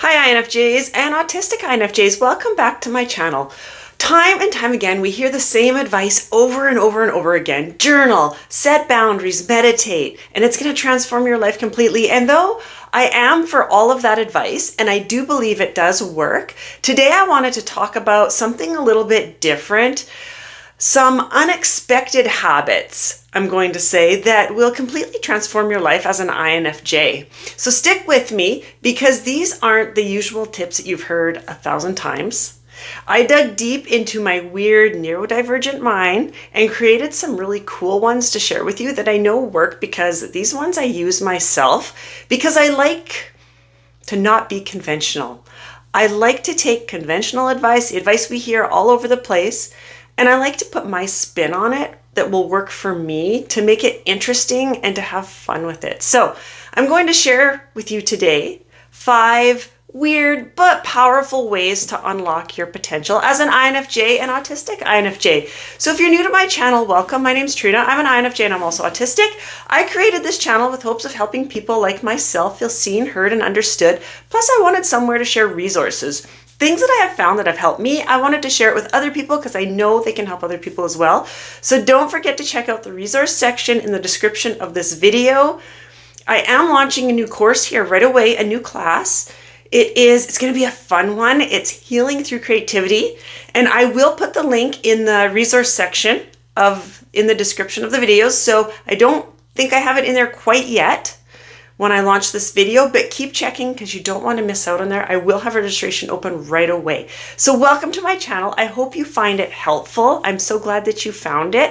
Hi INFJs and autistic INFJs, welcome back to my channel. Time and time again, we hear the same advice over and over and over again. Journal, set boundaries, meditate, and it's going to transform your life completely. And though I am for all of that advice, and I do believe it does work, today I wanted to talk about something a little bit different. Some unexpected habits, I'm going to say, that will completely transform your life as an INFJ. So stick with me because these aren't the usual tips that you've heard 1,000 times. I dug deep into my weird neurodivergent mind and created some really cool ones to share with you that I know work because these ones I use myself because I like to not be conventional. I like to take conventional advice, the advice we hear all over the place, and I like to put my spin on it that will work for me to make it interesting and to have fun with it. So I'm going to share with you today 5 weird but powerful ways to unlock your potential as an INFJ and autistic INFJ. So if you're new to my channel, welcome. My name's Trina. I'm an INFJ and I'm also autistic. I created this channel with hopes of helping people like myself feel seen, heard, and understood. Plus I wanted somewhere to share resources. Things that I have found that have helped me, I wanted to share it with other people because I know they can help other people as well. So don't forget to check out the resource section in the description of this video. I am launching a new course here right away, a new class. It's going to be a fun one. It's Healing Through Creativity. And I will put the link in the resource section in the description of the videos. So I don't think I have it in there quite yet when I launch this video, but keep checking because you don't want to miss out on there. I will have registration open right away. So welcome to my channel. I hope you find it helpful. I'm so glad that you found it.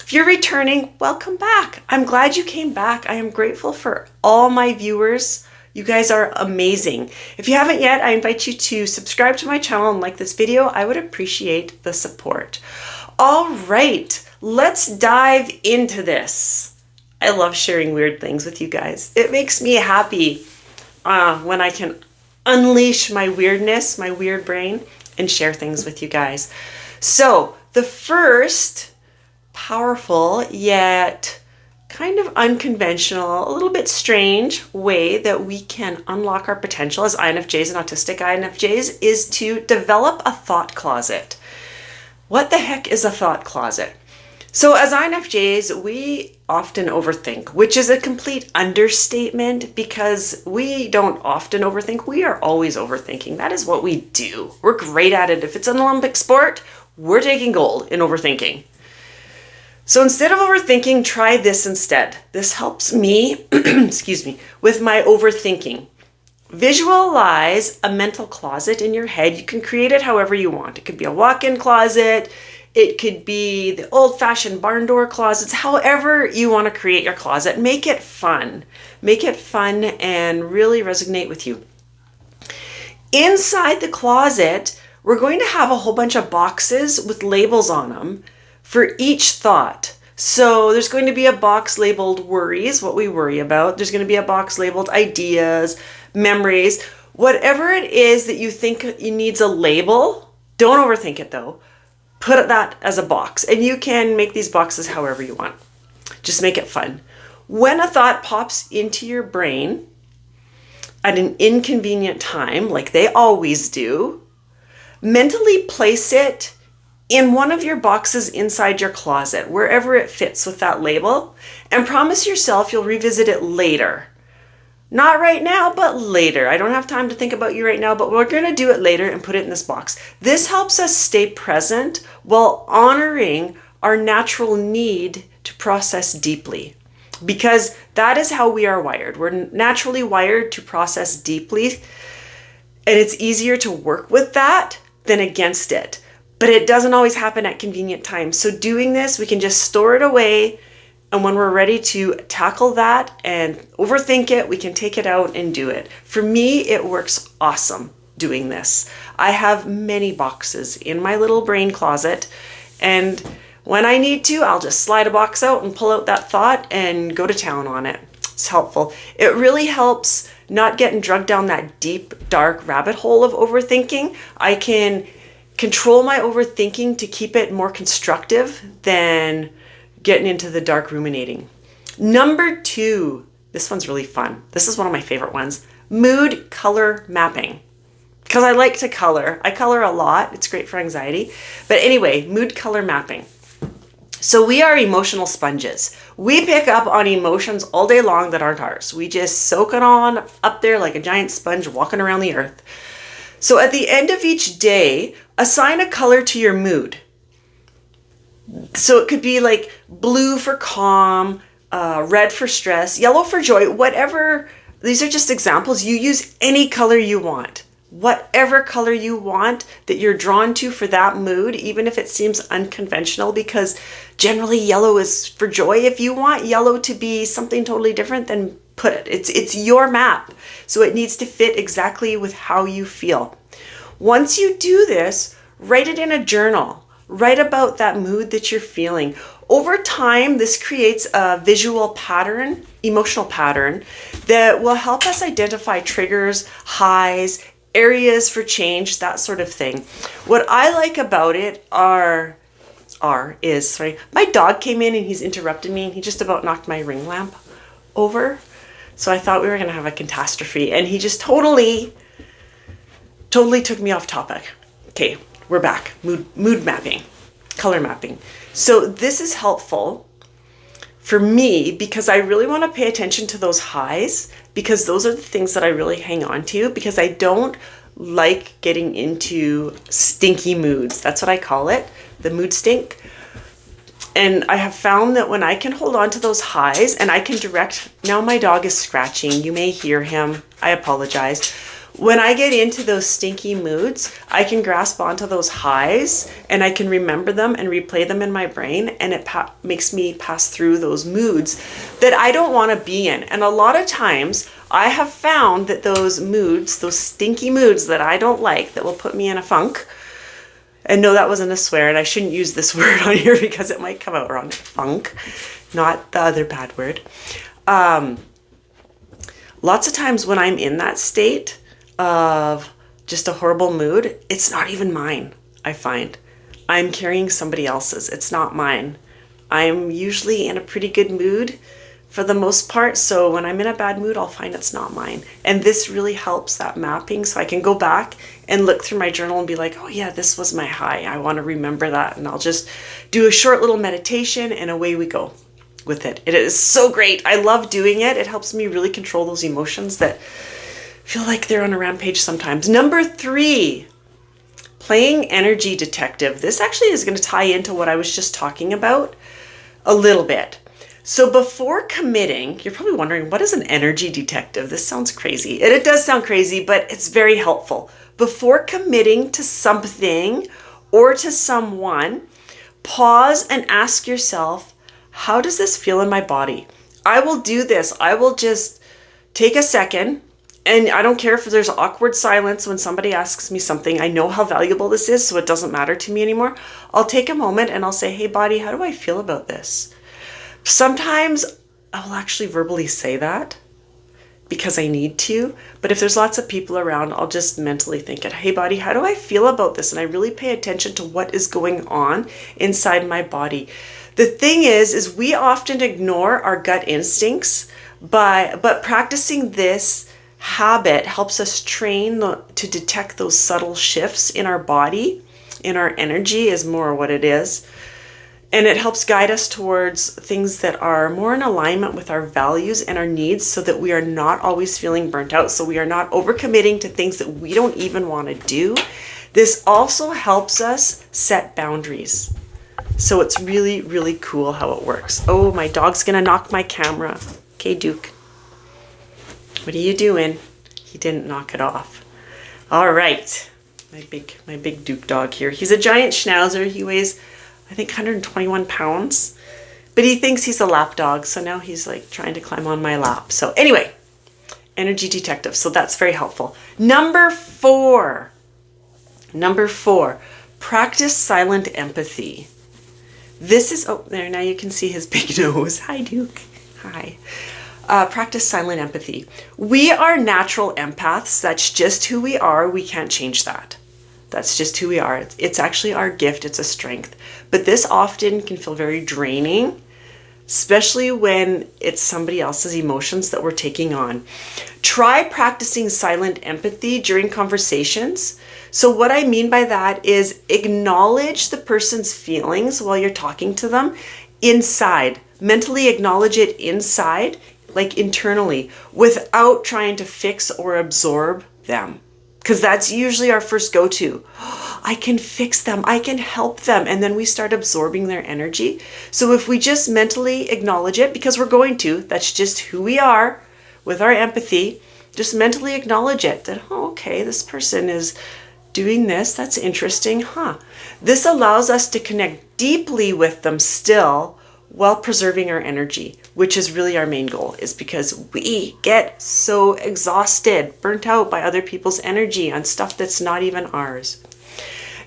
If you're returning, welcome back. I'm glad you came back. I am grateful for all my viewers. You guys are amazing. If you haven't yet, I invite you to subscribe to my channel and like this video. I would appreciate the support. All right, let's dive into this. I love sharing weird things with you guys. It makes me happy when I can unleash my weirdness, my weird brain, and share things with you guys. So the first powerful yet kind of unconventional, a little bit strange way that we can unlock our potential as INFJs and autistic INFJs is to develop a thought closet. What the heck is a thought closet? So as INFJs, we often overthink, which is a complete understatement because we don't often overthink. We are always overthinking. That is what we do. We're great at it. If it's an Olympic sport, we're taking gold in overthinking. So instead of overthinking, try this instead. This helps me, excuse me, with my overthinking. Visualize a mental closet in your head. You can create it however you want. It could be a walk-in closet. It could be the old-fashioned barn door closets. However you want to create your closet, make it fun. Make it fun and really resonate with you. Inside the closet, we're going to have a whole bunch of boxes with labels on them for each thought. So there's going to be a box labeled worries, what we worry about. There's going to be a box labeled ideas, memories. Whatever it is that you think it needs a label, don't overthink it though. Put that as a box, and you can make these boxes however you want. Just make it fun. When a thought pops into your brain at an inconvenient time, like they always do, mentally place it in one of your boxes inside your closet, wherever it fits with that label, and promise yourself you'll revisit it later. Not right now, but later. I don't have time to think about you right now, but we're going to do it later and put it in this box. This helps us stay present while honoring our natural need to process deeply, because that is how we are wired. We're naturally wired to process deeply, and it's easier to work with that than against it. But it doesn't always happen at convenient times. So doing this, we can just store it away. And when we're ready to tackle that and overthink it, we can take it out and do it. For me, it works awesome doing this. I have many boxes in my little brain closet. And when I need to, I'll just slide a box out and pull out that thought and go to town on it. It's helpful. It really helps not getting drugged down that deep, dark rabbit hole of overthinking. I can control my overthinking to keep it more constructive than getting into the dark ruminating. Number 2, this one's really fun. This is one of my favorite ones. Mood color mapping. Because I like to color. I color a lot. It's great for anxiety. But anyway, mood color mapping. So we are emotional sponges. We pick up on emotions all day long that aren't ours. We just soak it on up there like a giant sponge walking around the earth. So at the end of each day, assign a color to your mood. So it could be like blue for calm, red for stress, yellow for joy, whatever. These are just examples. You use any color you want. Whatever color you want that you're drawn to for that mood, even if it seems unconventional, because generally yellow is for joy. If you want yellow to be something totally different, then put it. It's your map. So it needs to fit exactly with how you feel. Once you do this, write it in a journal. Write about that mood that you're feeling. Over time, this creates a visual pattern, emotional pattern, that will help us identify triggers, highs, areas for change, that sort of thing. What I like about it is my dog came in and he's interrupted me and he just about knocked my ring lamp over. So I thought we were going to have a catastrophe and he just totally took me off topic. Okay, we're back. Mood mapping, color mapping. So this is helpful for me because I really want to pay attention to those highs, because those are the things that I really hang on to, because I don't like getting into stinky moods. That's what I call it, the mood stink. And I have found that when I can hold on to those highs and I can direct, now my dog is scratching, you may hear him, I apologize. When I get into those stinky moods, I can grasp onto those highs and I can remember them and replay them in my brain, and it makes me pass through those moods that I don't want to be in. And a lot of times I have found that those moods, those stinky moods that I don't like, that will put me in a funk, and no, that wasn't a swear, and I shouldn't use this word on here because it might come out wrong. Funk, not the other bad word. Lots of times when I'm in that state of just a horrible mood, it's not even mine, I find. I'm carrying somebody else's. It's not mine. I'm usually in a pretty good mood for the most part, so when I'm in a bad mood, I'll find it's not mine. And this really helps that mapping, so I can go back and look through my journal and be like, oh yeah, this was my high. I want to remember that. And I'll just do a short little meditation and away we go with it. It is so great. I love doing it. It helps me really control those emotions that feel like they're on a rampage sometimes. Number 3, playing energy detective. This actually is going to tie into what I was just talking about a little bit. So before committing, you're probably wondering, what is an energy detective? This sounds crazy. And it does sound crazy, but it's very helpful. Before committing to something or to someone, pause and ask yourself, how does this feel in my body? I will do this. I will just take a second. And I don't care if there's awkward silence when somebody asks me something. I know how valuable this is, so it doesn't matter to me anymore. I'll take a moment and I'll say, hey, body, how do I feel about this? Sometimes I'll actually verbally say that because I need to. But if there's lots of people around, I'll just mentally think it. Hey, body, how do I feel about this? And I really pay attention to what is going on inside my body. The thing is we often ignore our gut instincts, but practicing this habit helps us train to detect those subtle shifts in our body, in our energy is more what it is. And it helps guide us towards things that are more in alignment with our values and our needs, so that we are not always feeling burnt out. So we are not overcommitting to things that we don't even want to do. This also helps us set boundaries. So it's really, really cool how it works. Oh, my dog's gonna knock my camera. Okay, Duke. What are you doing? He didn't knock it off. All right, my big Duke dog here. He's a giant schnauzer. He weighs, I think, 121 pounds, but he thinks he's a lap dog. So now he's like trying to climb on my lap. So anyway, energy detective. So that's very helpful. Number 4, practice silent empathy. This is, oh, there, now you can see his big nose. Hi, Duke. Hi. Practice silent empathy. We are natural empaths. That's just who we are. We can't change that. That's just who we are. It's actually our gift. It's a strength. But this often can feel very draining. especially when it's somebody else's emotions that we're taking on. Try practicing silent empathy during conversations. So what I mean by that is acknowledge the person's feelings while you're talking to them inside. Mentally acknowledge it inside, like internally, without trying to fix or absorb them. Because that's usually our first go-to. I can fix them, I can help them. And then we start absorbing their energy. So if we just mentally acknowledge it, because we're going to, that's just who we are with our empathy, just mentally acknowledge it. That, oh, okay, this person is doing this, that's interesting, huh? This allows us to connect deeply with them still while preserving our energy, which is really our main goal, is because we get so exhausted, burnt out by other people's energy on stuff that's not even ours.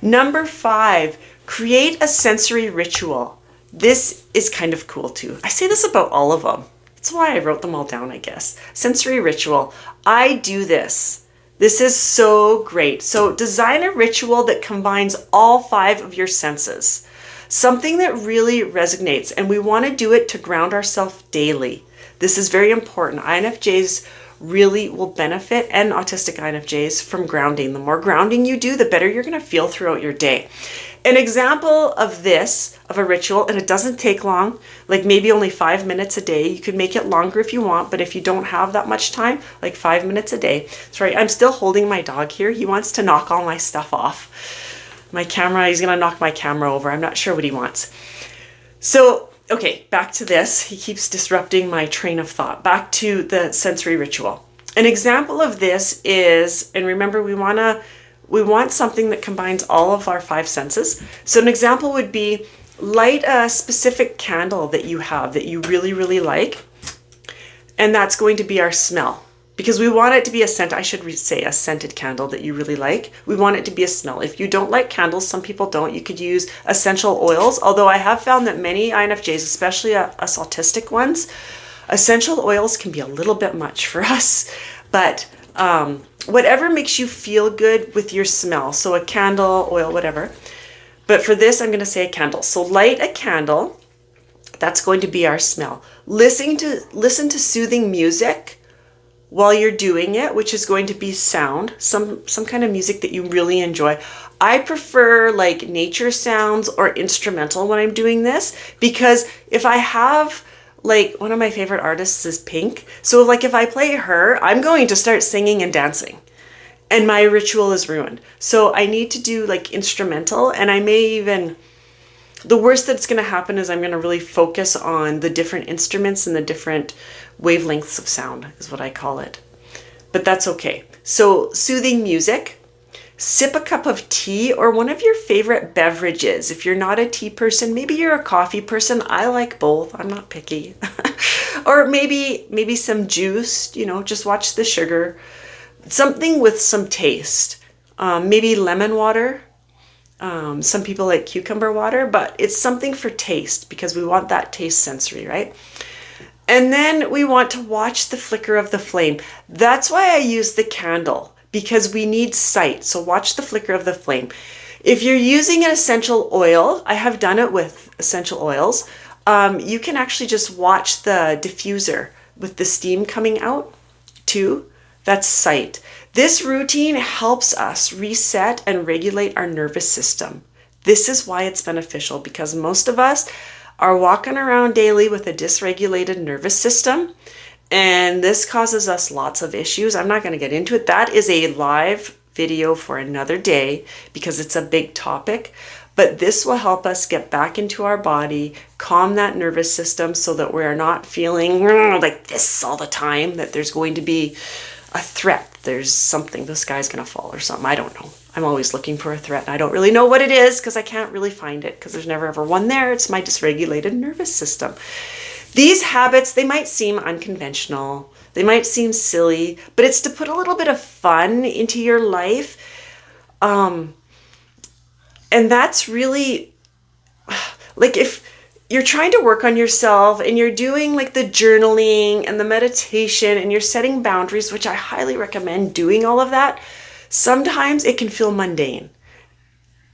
Number 5, create a sensory ritual. This is kind of cool too. I say this about all of them. That's why I wrote them all down, I guess. Sensory ritual. I do this. This is so great. So design a ritual that combines all 5 of your senses. Something that really resonates, and we want to do it to ground ourselves daily. This is very important. INFJs really will benefit, and autistic INFJs, from grounding. The more grounding you do, the better you're going to feel throughout your day. An example of this, of a ritual, and it doesn't take long, like maybe only 5 minutes a day. You could make it longer if you want, but if you don't have that much time, like 5 minutes a day. Sorry, I'm still holding my dog here. He wants to knock all my stuff off. My camera, he's gonna knock my camera over. I'm not sure what he wants. So, okay, back to this. He keeps disrupting my train of thought. Back to the sensory ritual. An example of this is, and remember, we want something that combines all of our 5 senses. So an example would be light a specific candle that you have that you really, really like. And that's going to be our smell. Because we want it to be a scent, I should say a scented candle that you really like. We want it to be a smell. If you don't like candles, some people don't, you could use essential oils. Although I have found that many INFJs, especially us autistic ones, essential oils can be a little bit much for us. But whatever makes you feel good with your smell. So a candle, oil, whatever. But for this, I'm going to say a candle. So light a candle. That's going to be our smell. Listen to soothing music while you're doing it, which is going to be sound, some kind of music that you really enjoy. I prefer like nature sounds or instrumental when I'm doing this, because if I have, like, one of my favorite artists is Pink. So like if I play her, I'm going to start singing and dancing and my ritual is ruined. So I need to do like instrumental, and I may even, the worst that's going to happen is I'm going to really focus on the different instruments and the different wavelengths of sound is what I call it. But that's okay. So soothing music, sip a cup of tea or one of your favorite beverages. If you're not a tea person, maybe you're a coffee person. I like both. I'm not picky. Or maybe some juice, you know, just watch the sugar. Something with some taste. Maybe lemon water. Some people like cucumber water, but it's something for taste because we want that taste sensory, right? And then we want to watch the flicker of the flame. That's why I use the candle, because we need sight. So watch the flicker of the flame. If you're using an essential oil, I have done it with essential oils, you can actually just watch the diffuser with the steam coming out too. That's sight. This routine helps us reset and regulate our nervous system. This is why it's beneficial, because most of us are walking around daily with a dysregulated nervous system, and this causes us lots of issues. I'm not going to get into it. That is a live video for another day because it's a big topic, but this will help us get back into our body, calm that nervous system so that we're not feeling like this all the time, that there's going to be a threat. There's something, the sky's going to fall or something. I don't know. I'm always looking for a threat. I don't really know what it is because I can't really find it because there's never ever one there. It's my dysregulated nervous system. These habits, they might seem unconventional. They might seem silly, but it's to put a little bit of fun into your life. And that's really, like, if you're trying to work on yourself and you're doing like the journaling and the meditation and you're setting boundaries, which I highly recommend doing all of that, sometimes it can feel mundane,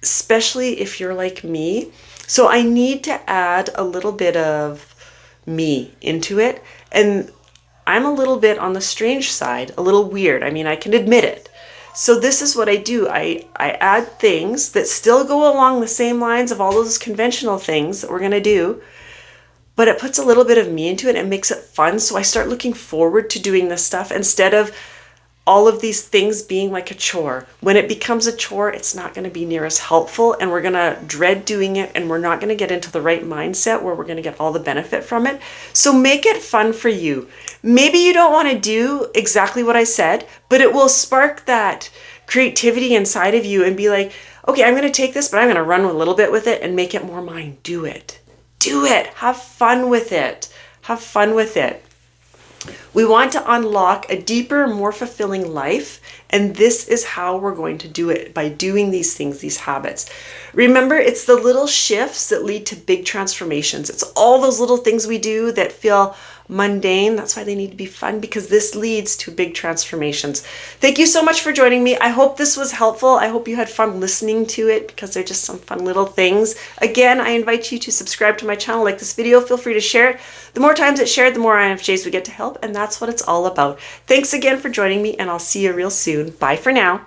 especially if you're like me. So I need to add a little bit of me into it. And I'm a little bit on the strange side, a little weird. I mean, I can admit it. So this is what I do. I add things that still go along the same lines of all those conventional things that we're going to do, but it puts a little bit of me into it and makes it fun. So I start looking forward to doing this stuff instead of all of these things being like a chore. When it becomes a chore, it's not going to be near as helpful, and we're going to dread doing it, and we're not going to get into the right mindset where we're going to get all the benefit from it. So make it fun for you. Maybe you don't want to do exactly what I said, but it will spark that creativity inside of you and be like, okay, I'm going to take this, but I'm going to run a little bit with it and make it more mine. Do it. Do it. Have fun with it. Have fun with it. We want to unlock a deeper, more fulfilling life, and this is how we're going to do it, by doing these things, these habits. Remember, it's the little shifts that lead to big transformations. It's all those little things we do that feel mundane. That's why they need to be fun, because this leads to big transformations. Thank you so much for joining me. I hope this was helpful. I hope you had fun listening to it, because they're just some fun little things. Again, I invite you to subscribe to my channel, like this video, feel free to share it. The more times it's shared, the more INFJs we get to help, and that's what it's all about. Thanks again for joining me, and I'll see you real soon. Bye for now.